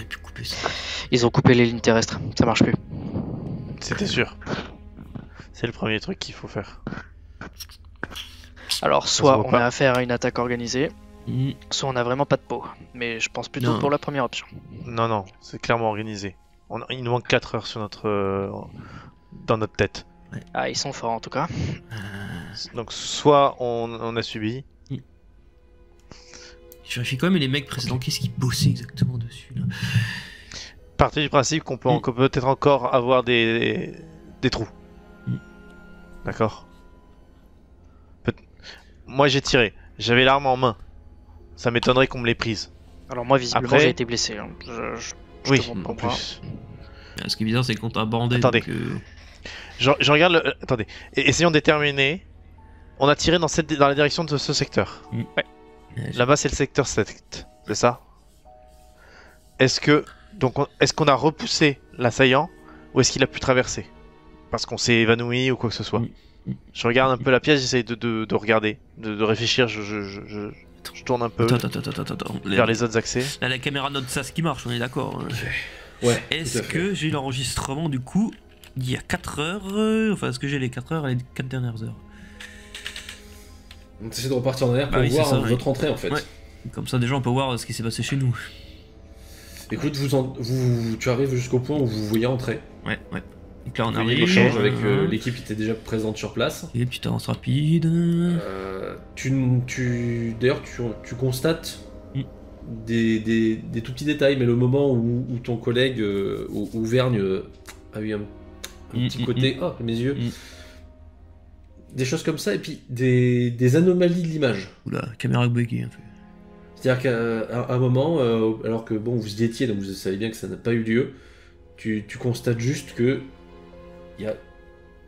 aurait pu couper ça. Ils ont coupé les lignes terrestres, ça marche plus. C'était sûr. C'est le premier truc qu'il faut faire. Alors, se soit voit on pas. a affaire à une attaque organisée, Hmm. soit on a vraiment pas de peau. Mais je pense plutôt Non. pour la première option. Non, non, c'est clairement organisé. Il nous manque 4 heures sur dans notre tête. Ah, ils sont forts en tout cas. Donc soit on a subi, Je vérifie quand même les mecs précédents, qu'est-ce qu'ils bossaient exactement dessus là. partez du principe qu'on peut peut-être encore avoir des trous. Mm. D'accord. Moi j'ai tiré, j'avais l'arme en main. Ça m'étonnerait qu'on me l'ait prise. Alors moi, visiblement, Après- j'ai été blessé. Hein. Je Oui, te montre en pas. plus. Ce qui est bizarre, c'est qu'on t'a bandé. Attendez. Donc, Je regarde le... Attendez. Essayons de déterminer. On a tiré dans la direction de ce secteur. Là-bas c'est le secteur 7, c'est ça? Est-ce qu'on a repoussé l'assaillant ou est-ce qu'il a pu traverser? Parce qu'on s'est évanoui ou quoi que ce soit. Je regarde un peu la pièce, j'essaye de regarder, de réfléchir, je tourne un peu Attends. vers les autres accès. Là, la caméra note ça, ce qui marche, on est d'accord. Ouais. Est-ce tout à fait. que j'ai l'enregistrement du coup il y a 4 heures enfin, est-ce que j'ai les 4 heures et les 4 dernières heures? On essaie de repartir en arrière pour Bah oui, voir c'est ça, votre entrée en fait. Ouais. Comme ça, déjà, on peut voir ce qui s'est passé chez nous. Écoute, tu arrives jusqu'au point où vous voyez entrer. Ouais. Donc là, on Vous voyez arrive. l'échange avec l'équipe qui était déjà présente sur place. Et petite avance rapide. D'ailleurs, tu constates Mm. des tout petits détails, mais le moment où ton collègue, où Vergne, a eu un petit côté, oh, mes yeux, des choses comme ça, et puis des anomalies de l'image. Oula, caméra buggée un peu. C'est-à-dire qu'à un moment, alors que bon, vous y étiez, donc vous savez bien que ça n'a pas eu lieu, tu constates juste que il y a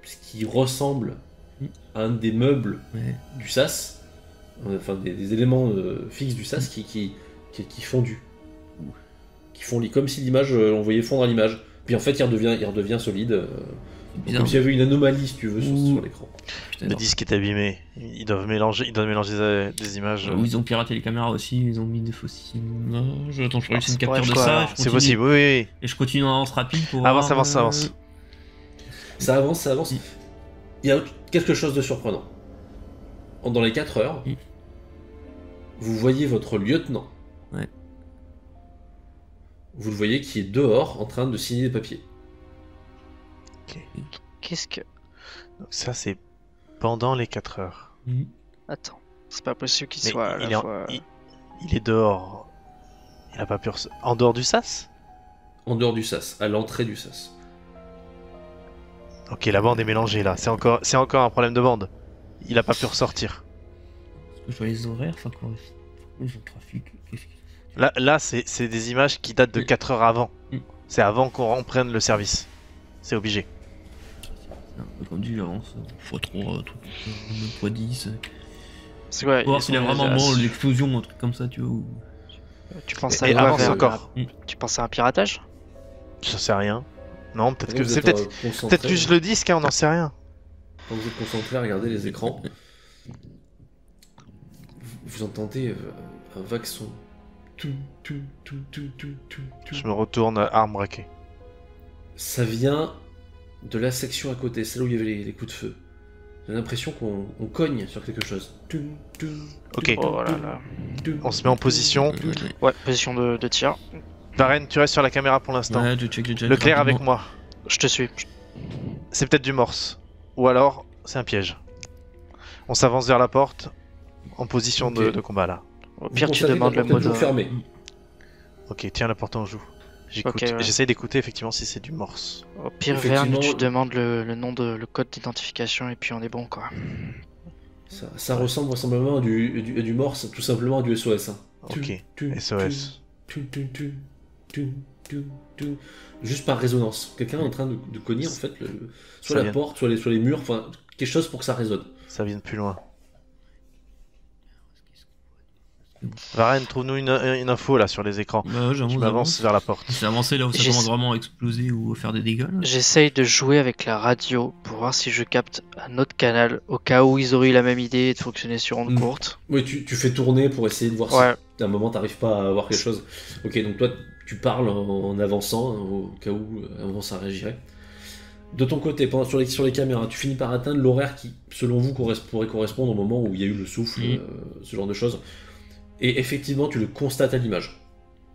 ce qui ressemble à un des meubles du sas, enfin des éléments fixes du sas qui fondent. Qui font comme si l'image, on voyait fondre à l'image. Puis en fait, il redevient solide. Bizarre. Comme s'il y avait une anomalie, si tu veux, sur l'écran. Putain, Le non. disque est abîmé. Ils doivent mélanger des images. Ils ont piraté les caméras aussi, ils ont mis des fausses images. Attends, je réussis une c'est capture de bref, ça. quoi. je C'est continue. possible, oui. Et je continue en avance rapide pour. Avance, voir, avance. Ça avance. Il y a quelque chose de surprenant. Dans les 4 heures, vous voyez votre lieutenant. Ouais. Vous le voyez qui est dehors en train de signer des papiers. Qu'est-ce que... Donc ça c'est pendant les 4 heures. Attends, c'est pas possible qu'il Mais soit à la fois... il est dehors. Il a pas pu en dehors du sas? En dehors du sas, à l'entrée du sas. Ok, la bande est mélangée là. C'est encore un problème de bande. Il a pas pu ressortir. Je vois les horaires, enfin quoi. Ils ont trafic. Qu'est-ce que... Là c'est des images qui datent de 4 heures avant. C'est avant qu'on reprenne le service. C'est obligé. C'est un peu comme du avance. x3, x10. C'est quoi, Pour voir ils s'il y a sont vraiment déjà- l'explosion, un truc comme ça, tu vois. Tu penses à Et quoi, avance vers- encore. Tu penses à un piratage? Je sais rien. Non, peut-être que Vous c'est êtes, peut-être concentrés, juste le disque, hein, on n'en sait rien. Quand vous êtes concentré à regarder les écrans, vous entendez un vague son. Tout. Je me retourne, arme braquée. Ça vient de la section à côté, celle où il y avait les coups de feu. J'ai l'impression qu'on cogne sur quelque chose. Ok. Oh là là. On se met en position. Ouais, position de tir. Varenne, tu restes sur la caméra pour l'instant. Ouais, je check. Leclerc avec moi. Je te suis. C'est peut-être du morse. Ou alors, c'est un piège. On s'avance vers la porte. En position Ok. de combat là. Au pire, Vous tu constatez demandes que la le porte est mode... toujours fermée. Ok, tiens la porte en joue. J'écoute. Ok, ouais. J'essaye d'écouter effectivement si c'est du morse. Au pire, Effectivement, Verne, tu demandes le code d'identification et puis on est bon, quoi. Ça ressemble vraisemblablement à du morse, tout simplement à du SOS. Hein. Ok, SOS. Juste par résonance. Quelqu'un est en train de cogner en fait soit Ça la vient. porte, soit les murs, enfin quelque chose pour que ça résonne. Ça vient de plus loin. Varenne, trouve-nous une info là sur les écrans. Bah, Je m'avance vers la porte. C'est avancé là où ça J'ai- commence vraiment à exploser ou à faire des dégâts. Là. J'essaye de jouer avec la radio pour voir si je capte un autre canal, au cas où ils auraient eu la même idée de fonctionner sur onde courte. Oui, tu fais tourner pour essayer de voir Ouais. si à un moment t'arrives pas à voir quelque chose. Ok, donc toi tu parles en avançant, hein, au cas où avant ça réagirait. De ton côté, sur les caméras, tu finis par atteindre l'horaire qui, selon vous, pourrait correspondre au moment où il y a eu le souffle, ce genre de choses. Et effectivement, tu le constates à l'image.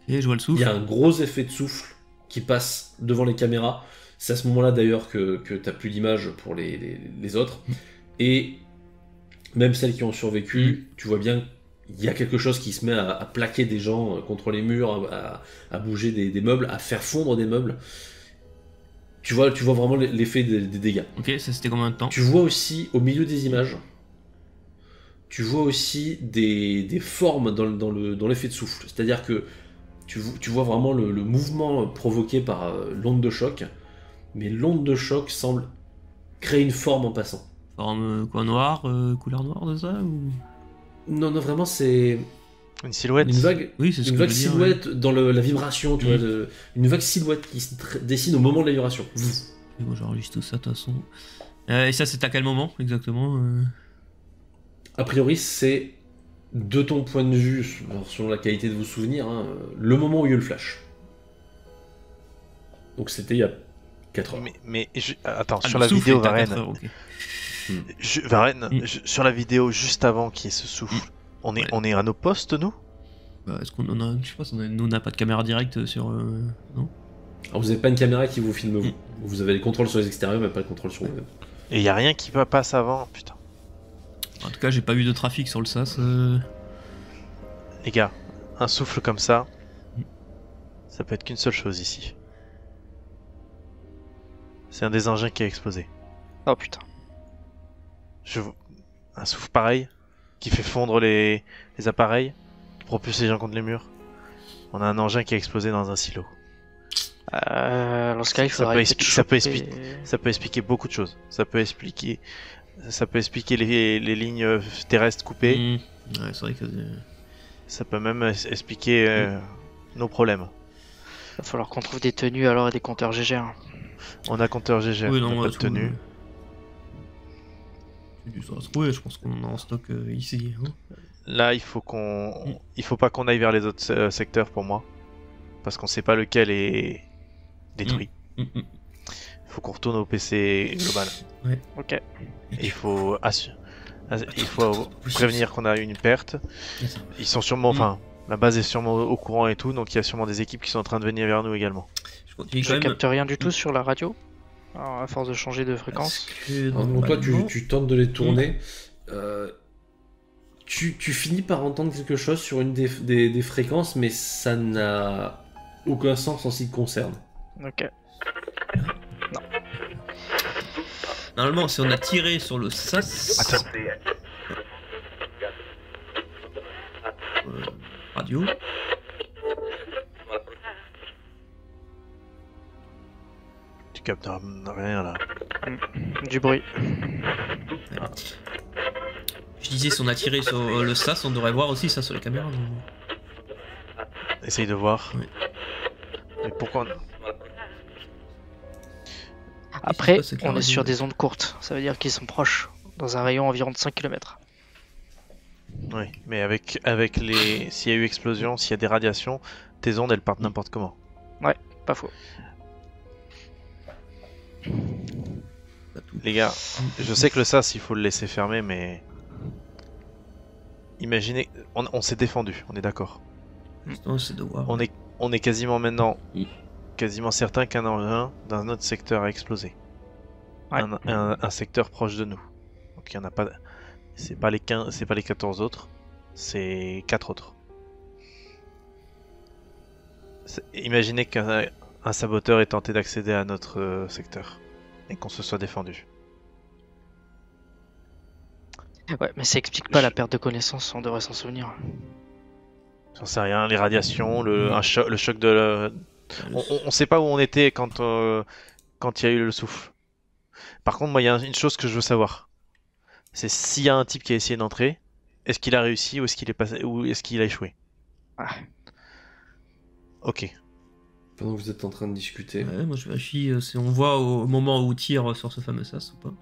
Et je vois le souffle. Il y a un gros effet de souffle qui passe devant les caméras. C'est à ce moment-là d'ailleurs que tu n'as plus d'image pour les autres. Et même celles qui ont survécu, tu vois bien qu'il y a quelque chose qui se met à plaquer des gens contre les murs, à bouger des meubles, à faire fondre des meubles. Tu vois vraiment l'effet des dégâts. Ok, ça c'était combien de temps? Tu vois aussi, au milieu des images, tu vois aussi des formes dans l'effet de souffle. C'est-à-dire que tu vois vraiment le mouvement provoqué par l'onde de choc, mais l'onde de choc semble créer une forme en passant. Forme quoi, noire, couleur noire de ça ou... Non, vraiment c'est... Une silhouette. Une vague, Oui, c'est ce une que vague je veux dire, silhouette dans la vibration, tu vois, une vague silhouette qui se dessine au moment de la vibration. Bon, j'enregistre tout ça de toute façon. Et ça, c'est à quel moment exactement A priori, c'est, de ton point de vue, selon la qualité de vos souvenirs, hein, le moment où il y a eu le flash. Donc c'était il y a 4 heures. Attends, sur la vidéo, Varenne. Varenne, sur la vidéo, juste avant qu'il y ait ce souffle, on est à nos postes, nous? Bah, est-ce qu'on en a... Je sais pas, nous on n'a pas de caméra directe sur... non. Alors vous n'avez pas une caméra qui vous filme vous. Vous avez les contrôles sur les extérieurs, mais pas le contrôle sur vous-même. Et il y a rien qui passe avant, putain. En tout cas, j'ai pas vu de trafic sur le sas. Les gars, un souffle comme ça, ça peut être qu'une seule chose ici. C'est un des engins qui a explosé. Oh putain. Un souffle pareil, qui fait fondre les appareils, qui propulse les gens contre les murs. On a un engin qui a explosé dans un silo. Dans ce cas, il faudrait ça peut expliquer beaucoup de choses. Ça peut expliquer les lignes terrestres coupées. Ouais, c'est vrai que... Ça peut même expliquer nos problèmes. Il va falloir qu'on trouve des tenues alors et des compteurs GG. Hein. On a compteur GG, oui, on a pas de tenue. Ça va se trouver, je pense qu'on en a en stock ici. Hein. Là, il faut pas qu'on aille vers les autres secteurs pour moi. Parce qu'on sait pas lequel est détruit. Il faut qu'on retourne au PC global. Ouais. Ok. Et il faut prévenir qu'on a une perte. Ils sont sûrement, enfin, la base est sûrement au courant et tout, donc il y a sûrement des équipes qui sont en train de venir vers nous également. Je capte rien du tout sur la radio. Alors, à force de changer de fréquence. Donc toi, tu tentes de les tourner. Tu finis par entendre quelque chose sur une des fréquences, mais ça n'a aucun sens en ce qui te concerne. Ok. Non. Normalement, si on a tiré sur le sas... Attends. Radio. Tu captes rien là. Du bruit. Je disais, si on a tiré sur le sas, on devrait voir aussi ça sur les caméras. Essaye de voir. Oui. Mais pourquoi Après, on est sur des ondes courtes. Ça veut dire qu'ils sont proches, dans un rayon environ de 5 km. Oui, mais avec s'il y a eu explosion, s'il y a des radiations, tes ondes elles partent n'importe comment. Ouais, pas faux. Les gars, je sais que le sas il faut le laisser fermer, mais imaginez, on s'est défendu, on est d'accord. On est quasiment maintenant quasiment certain qu'un engin d'un autre secteur a explosé. Ouais. Un secteur proche de nous. Donc il y en a pas. C'est pas les 14 autres, c'est 4 autres. Imaginez qu'un saboteur ait tenté d'accéder à notre secteur et qu'on se soit défendu. Ouais, mais ça explique pas la perte de connaissance, on devrait s'en souvenir. J'en sais rien, les radiations, le choc de... On sait pas où on était quand il y a eu le souffle. Par contre, moi, il y a une chose que je veux savoir. C'est s'il y a un type qui a essayé d'entrer, est-ce qu'il a réussi ou est-ce qu'il est passé ou est-ce qu'il a échoué? Ah. Ok. Pendant que vous êtes en train de discuter. Ouais, moi je vérifie si on voit au moment où on tire sur ce fameux sas ou pas.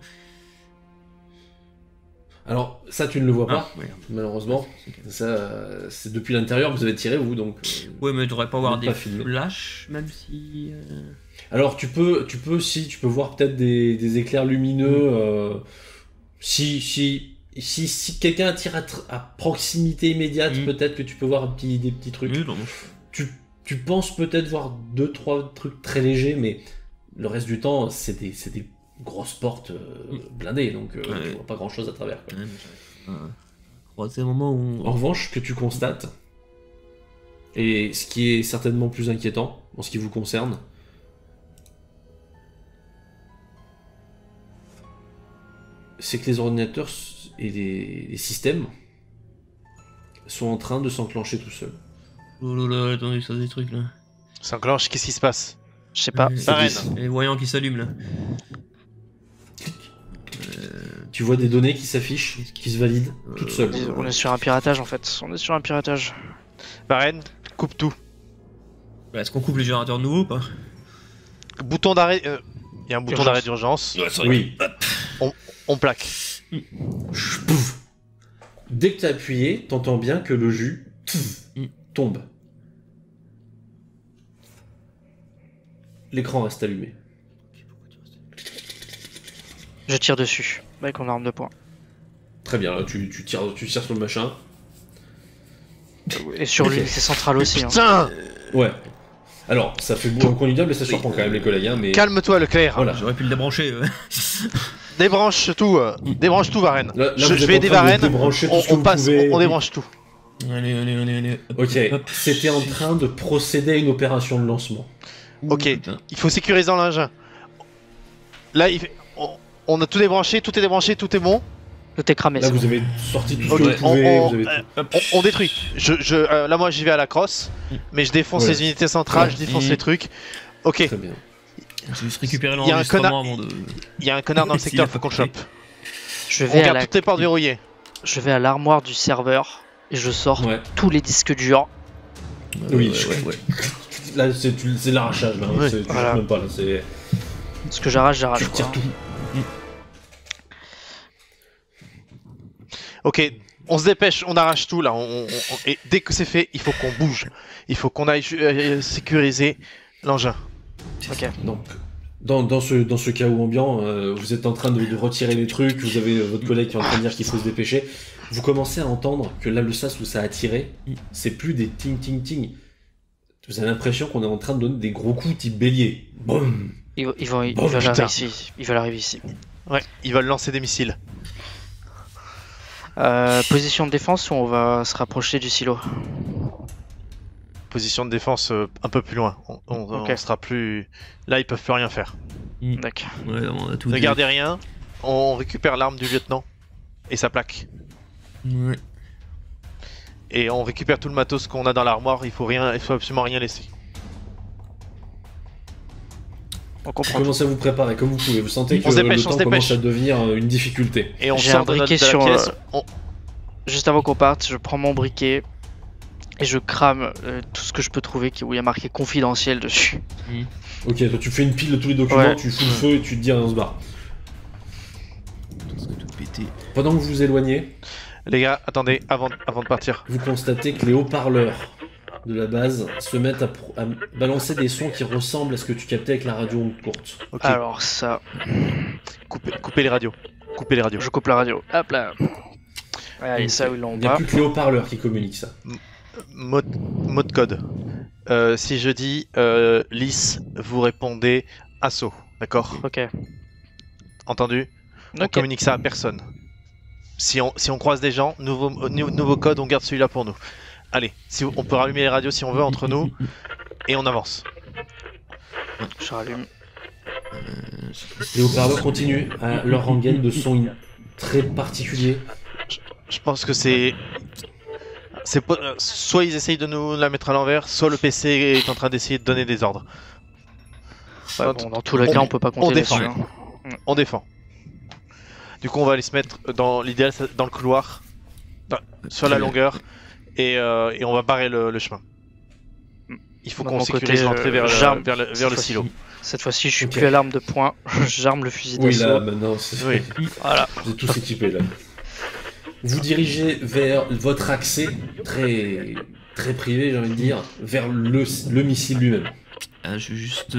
Alors, ça tu ne le vois pas, ouais. malheureusement. Ça, c'est depuis l'intérieur que vous avez tiré, vous, donc... Ouais, mais tu devrais pas avoir vous des n'êtes pas filmé. flashs, même si... Alors tu peux voir peut-être des éclairs lumineux. Si quelqu'un tire à proximité immédiate, peut-être que tu peux voir des petits trucs. Oui, non. Tu penses peut-être voir 2-3 trucs très légers, mais le reste du temps, c'est des grosses portes blindées, donc tu vois pas grand-chose à travers. Quoi. C'est un moment où... En revanche, ce que tu constates, et ce qui est certainement plus inquiétant en ce qui vous concerne, c'est que les ordinateurs et les systèmes sont en train de s'enclencher tout seuls. Oh là là, attendez, ça des trucs là. Ça enclenche, qu'est-ce qui se passe? Je sais pas. Barren. Les voyants qui s'allument là. Tu vois des données qui s'affichent, qui se valident toutes seules. On est sur un piratage en fait. On est sur un piratage. Barren, coupe tout. Est-ce qu'on coupe les générateurs nouveaux ou pas? Bouton d'arrêt. Il y a un bouton d'arrêt d'urgence. Oui. On plaque. Pouf. Dès que tu as appuyé, t'entends bien que le jus tombe. L'écran reste allumé. Je tire dessus avec mon arme de poing. Très bien, là tu tires sur le machin. Et sur l'unité centrale aussi. Putain Ouais. Alors, ça fait beau qu'on y donne, mais ça surprend quand même les collègues. Hein, mais... Calme-toi, Leclerc. Voilà. J'aurais pu le débrancher. Débranche tout. Débranche tout, Varenne. Là, Je vais aider Varenne. On passe, pouvez... on débranche tout. Allez. Ok, c'était en train de procéder à une opération de lancement. Ok, il faut sécuriser l'engin. Là, on a tout débranché, tout est débranché, tout est bon. Tout est cramé. Là, vous avez sorti tout ce que vous pouvez. On détruit. Là, moi, j'y vais à la crosse, mais je défonce les unités centrales, je défonce les trucs. Ok. Très bien. Je vais juste récupérer l'enregistrement avant de... Il y a un connard dans le secteur, faut qu'on le chope. On garde toutes les portes verrouillées. Je vais à l'armoire du serveur et je sors tous les disques durs. Oui, ouais. Là, c'est l'arrachage, là. Ouais. Tu Voilà. même pas, là. C'est... Ce que j'arrache. Tu tires tout. Ok, on se dépêche, on arrache tout là. Et dès que c'est fait, il faut qu'on bouge. Il faut qu'on aille sécuriser l'engin. Ok. Donc, dans ce chaos ambiant, vous êtes en train de retirer les trucs, vous avez votre collègue qui est en train de dire qu'il faut se dépêcher. Vous commencez à entendre que là, le sas où ça a tiré, c'est plus des ting. Vous avez l'impression qu'on est en train de donner des gros coups type bélier. Boum. Ils veulent arriver ici. Ils veulent arriver ici. Ouais, ils veulent lancer des missiles. Position de défense ou on va se rapprocher du silo? Position de défense un peu plus loin. On sera plus... Là, ils peuvent plus rien faire. D'accord. Ouais, on a tout Ne gardez rien. On récupère l'arme du lieutenant et sa plaque. Ouais. Et on récupère tout le matos qu'on a dans l'armoire. Il faut absolument rien laisser. On Vous comprend. commencez à vous préparer comme vous pouvez. Vous sentez que On se dépêche, le temps commence à devenir une difficulté. Et on J'ai sort un de briquet la sur pièce. Juste avant qu'on parte, je prends mon briquet et je crame tout ce que je peux trouver où il y a marqué confidentiel dessus. Ok, toi tu fais une pile de tous les documents, Ouais. tu fous le feu et tu te dis on se barre. Tout pété. Pendant que vous vous éloignez, Les gars, attendez, avant de partir. vous constatez que les haut-parleurs de la base se mettent à balancer des sons qui ressemblent à ce que tu captais avec la radio onde courte. Ok, Alors ça, coupez les radios. Coupez les radios. je coupe la radio. Hop là. Ouais, allez, ça ils l'ont Il n'y a pas. plus que les haut-parleurs qui communiquent ça. Mot de code. Si je dis lisse, vous répondez assaut. D'accord? Ok. Entendu? On Ok. communique ça à personne. Si on croise des gens, nouveau code, on garde celui-là pour nous. Allez, on peut rallumer les radios si on veut entre nous, et on avance. Je rallume. Les haut-parleurs continuent à leur rengaine de sons très particuliers. Je pense que soit ils essayent de nous la mettre à l'envers, soit le PC est en train d'essayer de donner des ordres. Ouais, bon, dans tous les cas, on peut pas compter défend. là-dessus. hein. On défend. Du coup, on va aller se mettre dans l'idéal, dans le couloir, sur la longueur, et on va barrer le chemin. Il faut De qu'on mon sécurise côté, l'entrée vers j'arme le silo. Cette fois-ci, je suis Ok. plus à l'arme de poing. J'arme le fusil Oui, d'assaut. là, maintenant, c'est... Oui. Voilà. vous êtes tous équipés, là. vous dirigez vers votre accès très, très privé, j'ai envie de dire, vers le missile lui-même. Je veux juste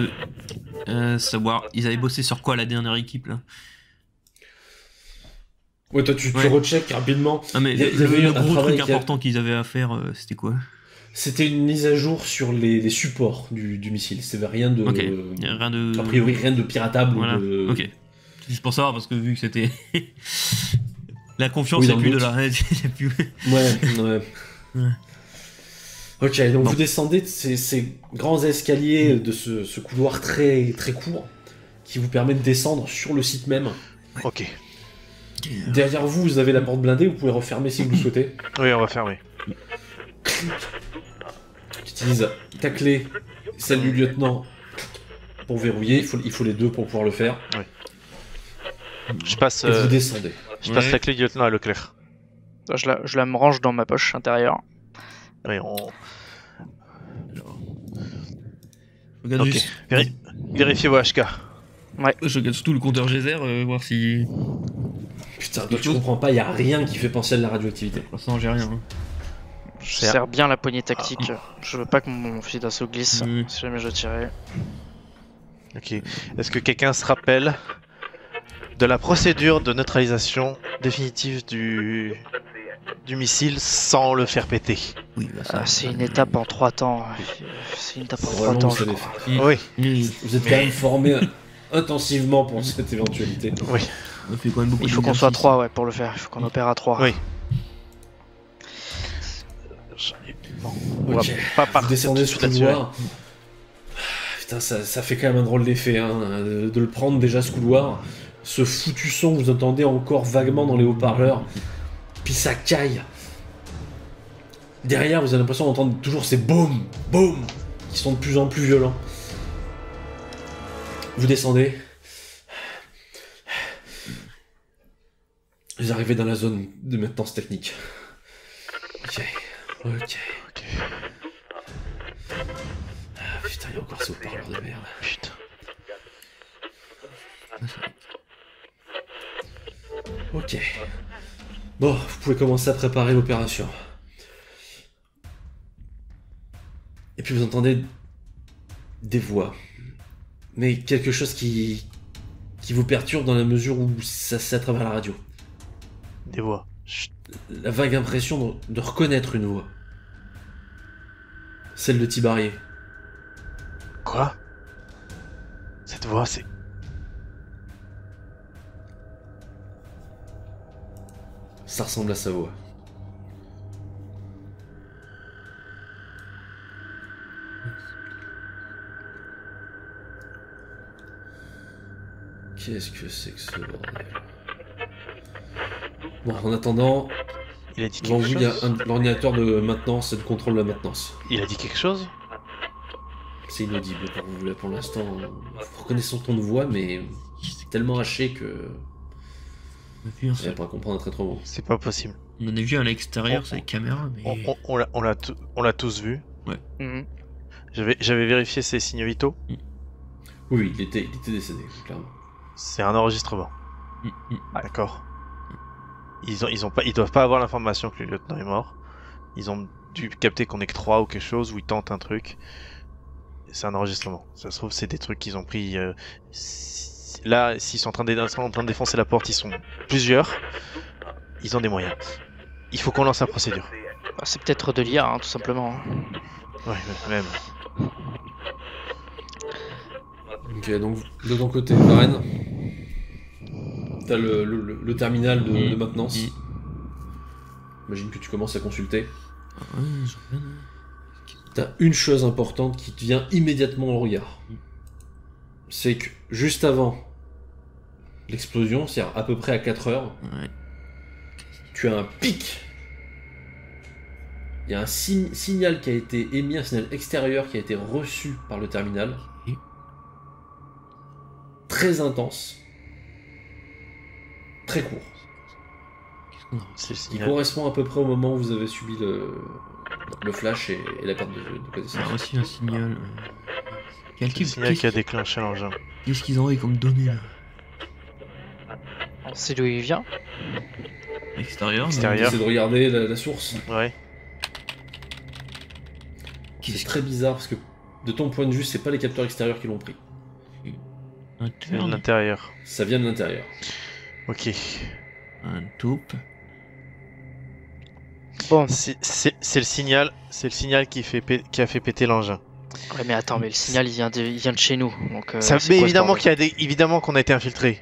savoir, ils avaient bossé sur quoi la dernière équipe là? Ouais, toi tu recheck rapidement. Ah, mais le gros truc important qu'ils avaient à faire, c'était quoi? C'était une mise à jour sur les supports du missile. C'était rien de. Ok. Rien de. A priori, rien de piratable. Voilà. Ou de... Ok. Juste pour savoir, parce que vu que c'était. La confiance, c'est plus de la raid. Ouais. Ok, donc vous descendez de ces grands escaliers de ce couloir très, très court qui vous permet de descendre sur le site même. Ok. Derrière vous, vous avez la porte blindée, vous pouvez refermer si vous le souhaitez. Oui, on va fermer. Tu utilises ta clé, celle du lieutenant, pour verrouiller. Il faut les deux pour pouvoir le faire. Oui. Je passe. Et vous descendez. Je passe la clé du lieutenant à Leclerc. Je la me range dans ma poche intérieure. Oui, on. Regarde Ok. juste. Vérifiez vos HK. Ouais. Je regarde surtout le compteur geyser, voir si. Putain, toi tu comprends pas, y a rien qui fait penser à de la radioactivité. Pour l'instant, j'ai rien. Hein. Je serre bien la poignée tactique. Je veux pas que mon fusil d'assaut glisse si jamais je tirais. Ok. Est-ce que quelqu'un se rappelle de la procédure de neutralisation définitive du missile sans le faire péter? Oui, bah ça. C'est une étape en 3 temps. C'est une étape en 3 temps, je crois. Oui. Vous êtes quand même formé intensivement pour cette éventualité. Oui. On fait quand même beaucoup. Il faut qu'on soit 3 pour le faire. Il faut qu'on opère à 3. Oui. On va pas Vous partir descendez ce couloir. Putain, ça fait quand même un drôle d'effet de le prendre déjà ce couloir. Ce foutu son que vous entendez encore vaguement dans les haut-parleurs. Puis ça caille. Derrière, vous avez l'impression d'entendre toujours ces boum, boum, qui sont de plus en plus violents. Vous descendez. Vous arrivez dans la zone de maintenance technique. Ok. Ah, putain, il y a encore ce haut-parleur de merde. Putain. Ok. Bon, vous pouvez commencer à préparer l'opération. Et puis vous entendez des voix. Mais quelque chose qui vous perturbe dans la mesure où ça c'est à travers la radio. Des voix. La vague impression de reconnaître une voix. Celle de Tibarier. Quoi? Cette voix, c'est... Ça ressemble à sa voix. Qu'est-ce que c'est que ce bordel? Bon, en attendant, Il a dit devant quelque vous, il y a chose? l'ordinateur de maintenance et de contrôle de la maintenance. Il a dit quelque chose? C'est inaudible pour vous là pour l'instant. Vous reconnaissez son ton de voix, mais c'est tellement haché que Vous vous pourrez comprendre un très trop mot. C'est pas possible. On en a vu à l'extérieur, c'est les caméras, mais. On l'a tous vu. Mhm. J'avais vérifié ses signaux vitaux. Oui, il était décédé, clairement. C'est un enregistrement. D'accord. Ils doivent pas avoir l'information que le lieutenant est mort. Ils ont dû capter qu'on est que 3 ou quelque chose, ou ils tentent un truc. C'est un enregistrement. Ça se trouve, c'est des trucs qu'ils ont pris. Là, s'ils sont en train de défoncer la porte, ils sont plusieurs. Ils ont des moyens. Il faut qu'on lance la procédure. C'est peut-être de l'IA, tout simplement. Ouais, même. Ok, donc de ton côté, Varenne, t'as le terminal de maintenance. J'imagine que tu commences à consulter. Ouais, j'en ai rien. T'as une chose importante qui te vient immédiatement au regard. C'est que juste avant l'explosion, c'est-à-dire à peu près à 4 heures, Ouais. tu as un pic. Il y a un signal qui a été émis, un signal extérieur qui a été reçu par le terminal. Oui. Très intense. Très court. Qu'est-ce qu'on a? C'est le Qui signal. correspond à peu près au moment où vous avez subi le flash et la perte de On connaissance. a aussi un signal. C'est le signal qui a déclenché l'engin. Qu'est-ce qu'ils ont eu comme données là? On sait d'où il vient. Extérieur. Extérieur. C'est de regarder la source. Ouais. C'est très bizarre parce que de ton point de vue, c'est pas les capteurs extérieurs qui l'ont pris. C'est de l'intérieur. Ça vient de l'intérieur. Ok. Un taupe. Bon, C'est le signal qui a fait péter l'engin. ouais, mais attends, mais le signal il vient de chez nous. Donc, Ça, c'est mais quoi, ce évidemment bordel évidemment qu'on a été infiltré.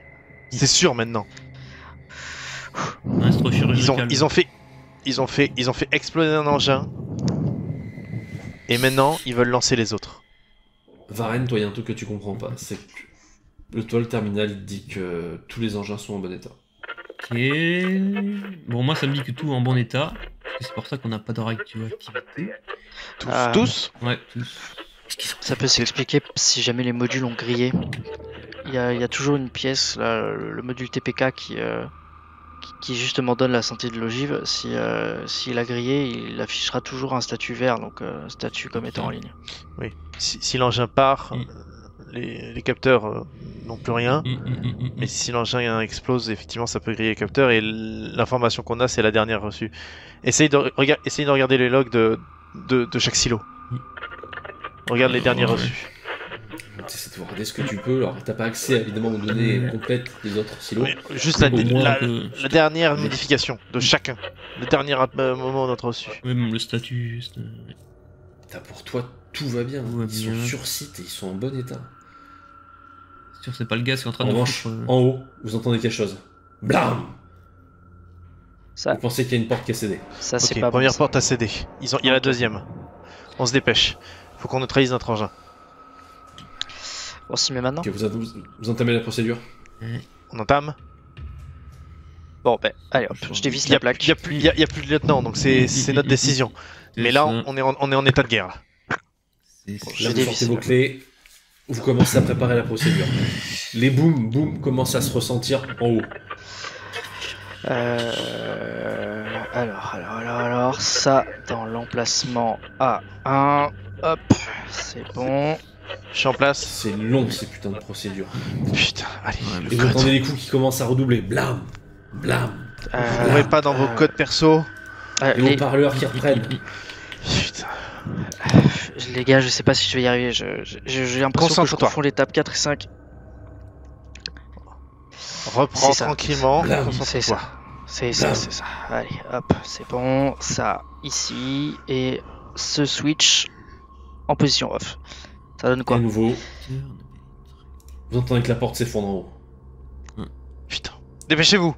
C'est sûr maintenant. Astro-chirurgical. Ils ont fait exploser un engin. Et maintenant, ils veulent lancer les autres. Varenne, toi, il y a un truc que tu comprends pas. C'est que le terminal il te dit que tous les engins sont en bon état. Ok. Bon, moi, ça me dit que tout est en bon état. C'est pour ça qu'on n'a pas de radioactivité. Tous Ouais, tous. Ça peut s'expliquer si jamais les modules ont grillé. Il y a toujours une pièce, là, le module TPK qui justement donne la santé de l'ogive. S'il a grillé, il affichera toujours un statut vert, donc statut comme étant en ligne. Oui. Si l'engin part, les capteurs n'ont plus rien. Mais si l'engin explose, effectivement, ça peut griller les capteurs. Et l'information qu'on a, c'est la dernière reçue. Essayez de regarder les logs de chaque silo. Regarde les derniers reçus. T'essaies de regarder ce que tu peux. Alors, t'as pas accès évidemment aux données complètes des autres silos. Oui, juste Au moins, la dernière modification de chacun. Le dernier moment de notre reçu. Oui, même le statut. Pour toi, tout va bien. Tout va Ils sont bien. sur site et ils sont en bon état. C'est sûr, c'est pas le gaz qui est en train En de revanche, foutre, en haut, vous entendez quelque chose. Blam! Ça, Vous pensez qu'il y a une porte qui a cédé. ça c'est Ok, pas première bon. porte à céder. Il y a la deuxième. On se dépêche. Faut qu'on neutralise notre engin. On s'y met maintenant. Ok, vous entamez la procédure. On entame. Bon, ben, allez hop, je dévisse Il y a la plaque. plus de lieutenant, donc c'est notre décision. Mais là, on est en état de guerre. Là. C'est Là, Je vous dévisse, sortez vos ouais. clés. Vous commencez à préparer la procédure. Les boum commencent à se ressentir en haut. Alors, ça, dans l'emplacement A1, hop, c'est bon. Je suis en place. C'est long ces putains de procédures. Putain, allez. Et vous entendez les coups qui commencent à redoubler. Blam! Blam! Vous n'ouvrez pas dans vos codes perso. Et Les, aux parleurs qui reprennent. Putain. les gars, je sais pas si je vais y arriver. J'ai l'impression que je Concentre-toi. confonds l'étape 4 et 5. Reprends C'est ça. tranquillement. Blam. C'est Concentre-toi. ça. C'est ça, Blam. c'est ça. Allez, hop, c'est bon. Ça, ici. Et ce switch en position off. Ça donne Et à quoi? nouveau, vous entendez que la porte s'effondre en haut. Putain. Dépêchez-vous.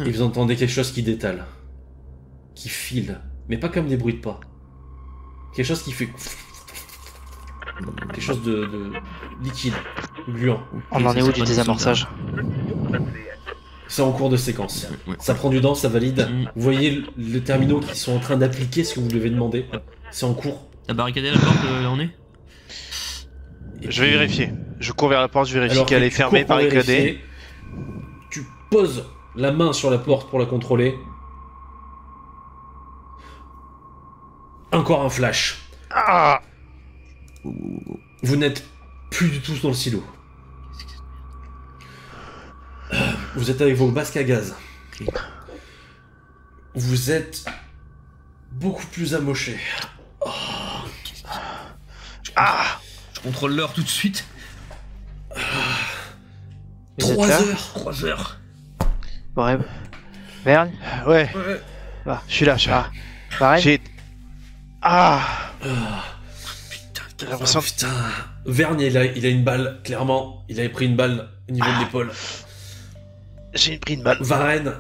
Et vous entendez quelque chose qui détale. Qui file. Mais pas comme des bruits de pas. Quelque chose qui fait... Quelque chose de liquide, gluant. On en est où du désamorçage? C'est en cours de séquence. Ouais. Ça prend du temps, ça valide. Mm. Vous voyez les terminaux qui sont en train d'appliquer ce que vous devez demander. C'est en cours. T'as barricadé la porte là où on est? Et Je vais puis- vérifier. Je cours vers la porte, je vérifie Alors qu'elle que est tu fermée, cours pour barricadée. vérifier, tu poses la main sur la porte pour la contrôler. Encore un flash. Ah. Vous n'êtes plus du tout dans le silo. Vous êtes avec vos masques à gaz. Ok. Vous êtes beaucoup plus amoché. Ah. Je contrôle l'heure tout de suite. Vous êtes 3 là heures. 3 heures. Bref. Vergne? Ouais. Ah. Je suis là, je suis là. Pareil? J'ai... Ah. Putain, J'ai l'impression... Putain. Vergne, il a une balle, clairement. Il avait pris une balle au niveau de l'épaule. J'ai pris une balle. Varenne,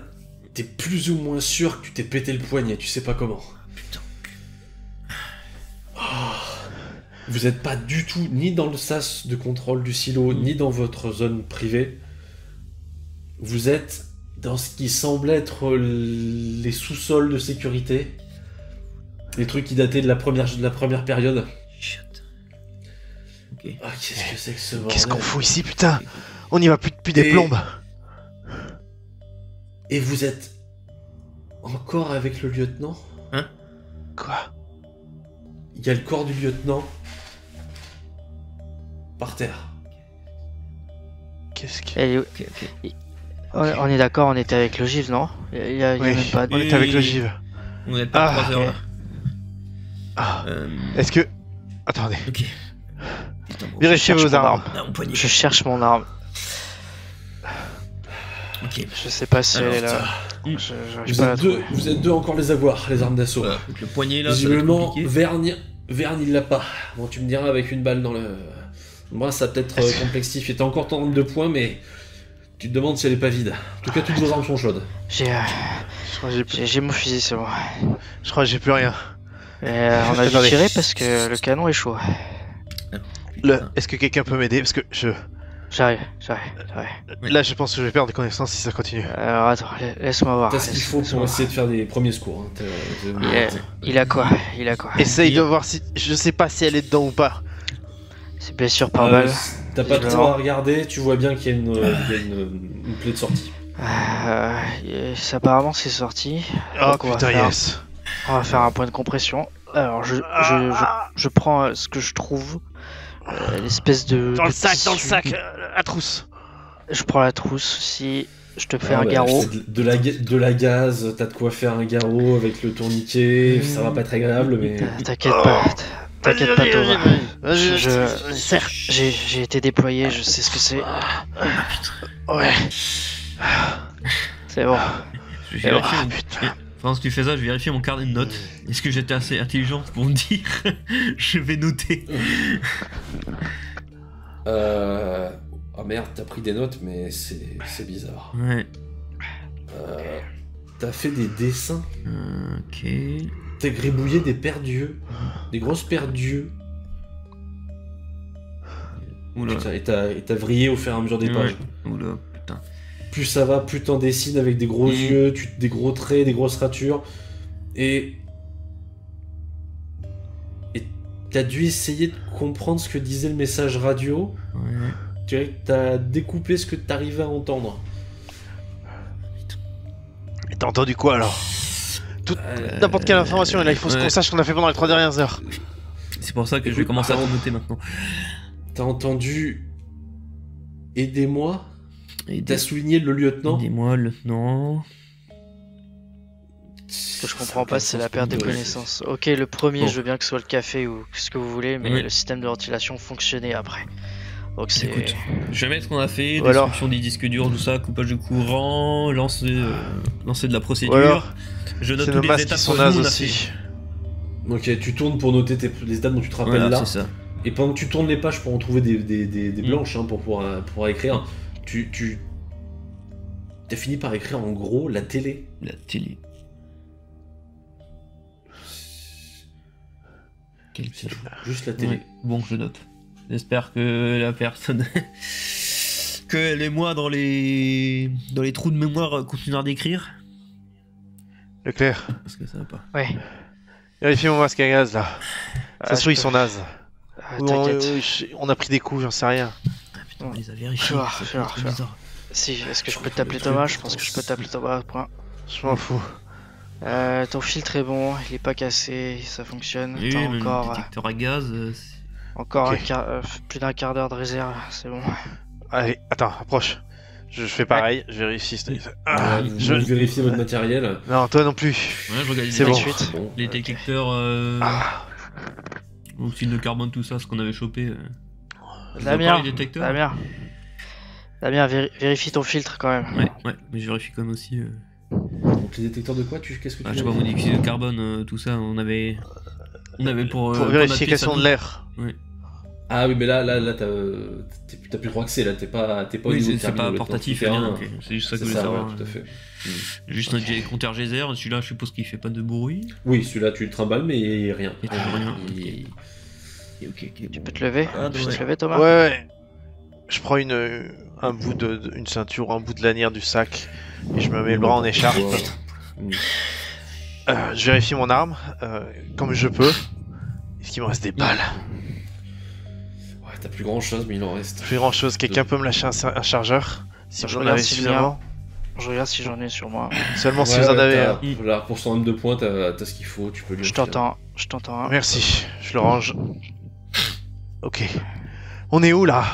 t'es plus ou moins sûr que tu t'es pété le poignet, tu sais pas comment. Putain. Vous êtes pas du tout ni dans le sas de contrôle du silo, ni dans votre zone privée. Vous êtes dans ce qui semble être les sous-sols de sécurité. Les trucs qui dataient de la première période. Shit. Ok. Ah, qu'est-ce que c'est que ce bordel? Qu'est-ce qu'on fout ici, putain? On y va plus des Et- plombes. Et vous êtes encore avec le lieutenant? Quoi? Il y a le corps du lieutenant par terre. Qu'est-ce que... Elle est où? Ok, ok. On est d'accord, on était avec l'ogive, non? Y a Oui, même pas de... on était avec l'ogive. On est pas à Ah, 3 heures là. Ah. Euh, Est-ce que... Attendez. Ok. Putain, bon, Vérifiez cherche vos mon armes. là, mon poignet. Je cherche mon arme. Ok. Je sais pas si Alors, elle est là. Mm. J'arrive pas à la trouver. Vous êtes deux encore les avoir, les armes d'assaut. Voilà. Donc, le poignet là, ça va être Visiblement, compliqué. Verne il l'a pas. Bon, tu me diras avec une balle dans le bras, ça peut-être complexifié. T'as encore ton arme de poing, mais tu te demandes si elle est pas vide. En tout cas, toutes vos armes sont chaudes. Je crois que j'ai plus... J'ai mon fusil, c'est bon. Je crois que j'ai plus rien. On a dû Attendez. tirer parce que le canon est chaud. Est-ce que quelqu'un peut m'aider? Parce que J'arrive. Oui. là, je pense que je vais perdre des connaissances si ça continue. Alors attends, laisse-moi voir. T'as ce qu'il faut pour essayer de faire des premiers secours. Hein. Il a quoi? Essaye de voir si... Je sais pas si elle est dedans ou pas. C'est blessure par balle. T'as pas de Je vais temps à voir. regarder, tu vois bien qu'il y a une plaie de sortie. Apparemment c'est sorti. Oh Donc, on va putain, faire- yes. On va faire un point de compression. Alors je prends ce que je trouve. L'espèce de... Dans le de sac, tissu. la trousse. Je prends la trousse aussi. Je te fais Ah un bah, garrot. c'est de la gaz, t'as de quoi faire un garrot avec le tourniquet, ça va pas être agréable, mais... T'inquiète pas. T'inquiète pas, Thomas. Vas-y. Certes, j'ai été déployé, je sais ce que c'est. Ouais. C'est bon. Je vais vérifier mon... Pendant que tu fais ça, je vérifie mon carnet de notes. Est-ce que j'étais assez intelligent pour me dire je vais noter? Ah merde, t'as pris des notes, mais c'est bizarre. Ouais. T'as fait des dessins, Ok. t'as gribouillé des paires d'yeux, des grosses paires d'yeux, Oula. putain, et t'as vrillé au fur et à mesure des pages. Ouais. Oula, putain. Plus ça va, plus t'en dessines avec des gros yeux, des gros traits, des grosses ratures, et t'as dû essayer de comprendre ce que disait le message radio. Ouais. Tu dirais que t'as découpé ce que t'arrivais à entendre. Et t'as entendu quoi alors? N'importe quelle information, et là il faut ouais. qu'on sache ce qu'on a fait pendant les 3 dernières heures. C'est pour ça que je vais Écoute, commencer à tout noter maintenant. T'as entendu aidez-moi. Et T'as souligné le lieutenant. Dis-moi, lieutenant. Ce que je comprends pas, c'est la perte de connaissances. Ok, le premier, Bon. je veux bien que ce soit le café ou ce que vous voulez, mais Oui. le système de ventilation fonctionnait après. Donc c'est... Écoute, je vais mettre ce qu'on a fait, Ou alors- destruction des disques durs, tout ça, coupage de courant, lancer de la procédure. Ou alors, je note c'est toutes nos les masques étapes qui sont que nous, nazes on a aussi. Ok, tu tournes pour noter les étapes dont tu te fait. rappelles Voilà, là. c'est ça. Et pendant que tu tournes les pages pour en trouver des blanches hein, pour pouvoir écrire, tu t'as fini par écrire en gros la télé. La télé. Quelle télé? Juste la télé. Ouais. Bon, je note. J'espère que la personne... que les moi dans les trous de mémoire continuera d'écrire. Leclerc, Parce que ça va pas. Ouais. vérifie mon masque à gaz là. Ah, Ça se trouve, ils je sont peux- nazes. Ah, Ou t'inquiète. on a pris des coups, j'en sais rien. On les a vérifiés. Je vais voir, c'est je vais voir, trop je vais bizarre. Si, est-ce que je peux t'appeler Thomas? Je pense que je peux t'appeler Thomas. Point. Je m'en fous. Ton filtre est bon, il est pas cassé, ça fonctionne. Oui, T'as mais le encore, détecteur à gaz, encore Ok. plus d'un quart d'heure de réserve, c'est bon. Allez, attends, approche. Je fais pareil, je vérifie. Ah, Vous je... vérifiez votre matériel. Non, toi non plus. ouais, je regarde C'est les bon. détecteurs. Bon. Les détecteurs, Ah, oxyde de carbone, tout ça, ce qu'on avait chopé. Je vois Damien, pas les détecteurs. Damien, vérifie ton filtre quand même. Ouais, mais je vérifie quand même aussi. Donc les détecteurs de quoi Qu'est-ce que tu Je sais pas, mon dioxyde de carbone, tout ça, on avait pour pour vérification de l'air. Ah oui, mais là t'as plus droit accès, là t'es pas au Oui, niveau c'est pas terminal, portatif, là, rien. t'es Ok. C'est juste ça que C'est je voulais ça, savoir. ouais, tout à fait. Juste notre compteur geyser, celui-là, je suppose qu'il fait pas de bruit. Oui, celui-là tu le trimbales, mais rien. Et toujours rien. Il- Ok, Tu peux te lever? Ah, Tu peux ouais. te lever, Thomas? Ouais. Je prends un bout une ceinture, un bout de lanière du sac et je me mets le bras en écharpe. Mm. Je vérifie mon arme comme je peux. Est-ce qu'il me reste des balles? Ouais, t'as plus grand chose, mais il en reste. Plus grand chose. Quelqu'un peut me lâcher un chargeur? Si Je vous en regarde avez si suffisamment. Je regarde si j'en ai sur moi. Seulement si Ouais, vous en ouais, avez t'as- un. Là, pour son arme de poing, t'as ce qu'il faut, tu peux lui Je enfiler. t'entends. Hein. Merci, je le range. Ok. On est où là?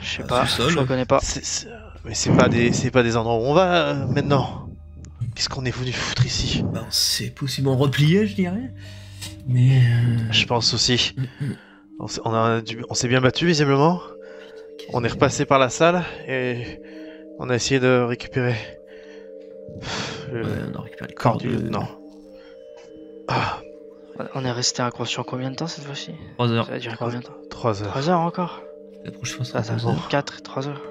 Je sais pas, Sous-sol. je reconnais pas. Mais c'est pas des endroits où on va maintenant. Qu'est-ce qu'on est venu foutre ici? Ben, c'est possiblement replié, je dirais. Mais. Je pense aussi. On s'est bien battu visiblement. On est repassé par la salle et on a essayé de récupérer on a récupéré le corps du lieutenant. Ah. On est resté inconscient combien de temps cette fois-ci? 3 heures. Ça a duré combien de temps? 3 heures. 3 heures encore? La prochaine fois, Ça ça fait 4 et 3 heures.